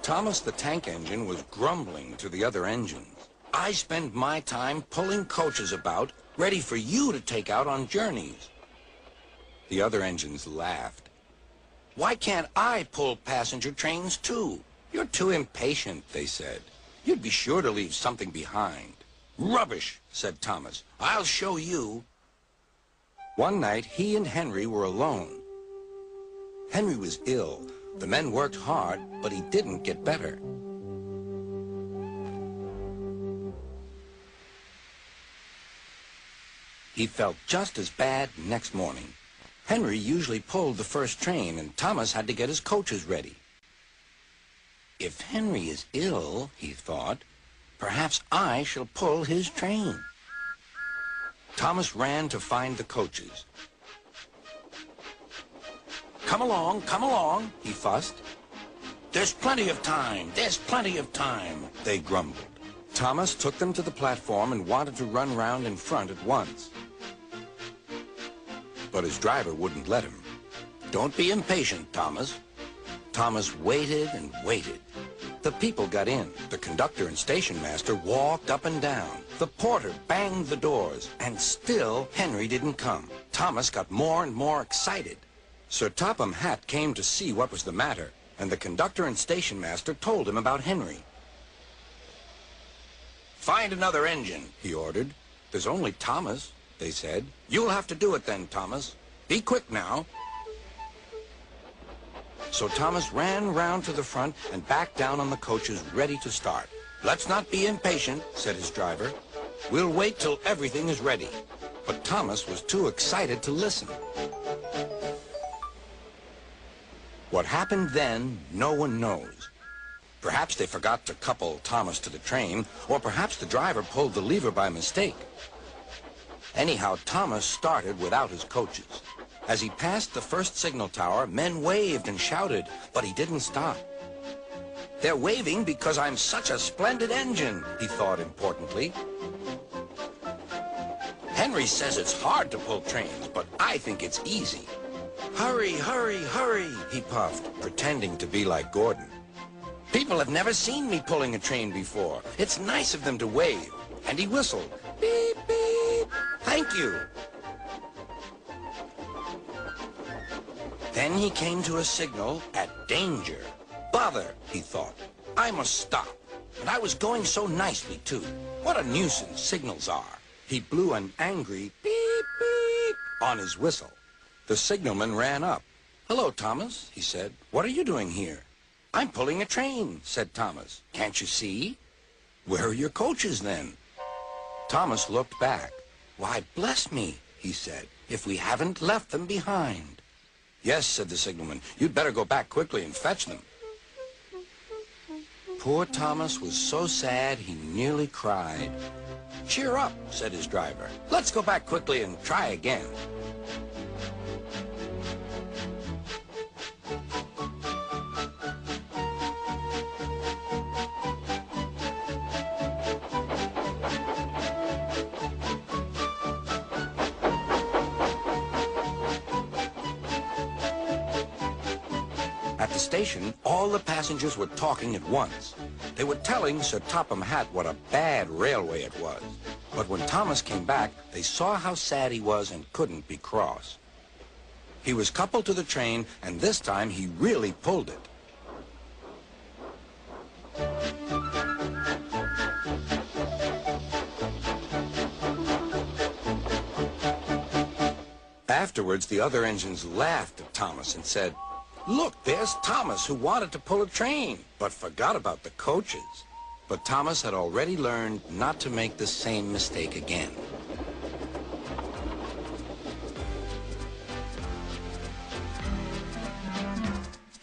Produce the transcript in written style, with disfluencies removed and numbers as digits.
Thomas the tank engine was grumbling to the other engines. I spend my time pulling coaches about, ready for you to take out on journeys. The other engines laughed. Why can't I pull passenger trains too? You're too impatient, they said. You'd be sure to leave something behind. Rubbish, said Thomas. I'll show you. One night, he and Henry were alone. Henry was ill. The men worked hard, but he didn't get better. He felt just as bad next morning. Henry usually pulled the first train, and Thomas had to get his coaches ready. If Henry is ill, he thought, perhaps I shall pull his train. Thomas ran to find the coaches. Come along, he fussed. There's plenty of time, they grumbled. Thomas took them to the platform and wanted to run round in front at once. But his driver wouldn't let him. Don't be impatient, Thomas. Thomas waited and waited. The people got in. The conductor and station master walked up and down. The porter banged the doors, and still Henry didn't come. Thomas got more and more excited. Sir Topham Hatt came to see what was the matter, and the conductor and station master told him about Henry. Find another engine, he ordered. There's only Thomas, they said. You'll have to do it then, Thomas. Be quick now. So Thomas ran round to the front and back down on the coaches, ready to start. Let's not be impatient, said his driver. We'll wait till everything is ready. But Thomas was too excited to listen. What happened then, no one knows. Perhaps they forgot to couple Thomas to the train, or perhaps the driver pulled the lever by mistake. Anyhow, Thomas started without his coaches. As he passed the first signal tower, men waved and shouted, but he didn't stop. They're waving because I'm such a splendid engine, he thought importantly. Henry says it's hard to pull trains, but I think it's easy. Hurry, hurry, hurry, he puffed, pretending to be like Gordon. People have never seen me pulling a train before. It's nice of them to wave. And he whistled. Beep, beep. Thank you. Then he came to a signal at danger. Bother, he thought. I must stop. And I was going so nicely, too. What a nuisance signals are. He blew an angry beep, beep on his whistle. The signalman ran up. Hello, Thomas, he said. What are you doing here? I'm pulling a train, said Thomas. Can't you see? Where are your coaches, then? Thomas looked back. Why, bless me, he said, if we haven't left them behind. Yes, said the signalman. You'd better go back quickly and fetch them. Poor Thomas was so sad he nearly cried. Cheer up, said his driver. Let's go back quickly and try again. At the station, all the passengers were talking at once. They were telling Sir Topham Hatt what a bad railway it was. But when Thomas came back, they saw how sad he was and couldn't be cross. He was coupled to the train, and this time he really pulled it. Afterwards, the other engines laughed at Thomas and said, Look, there's Thomas who wanted to pull a train, but forgot about the coaches. But Thomas had already learned not to make the same mistake again.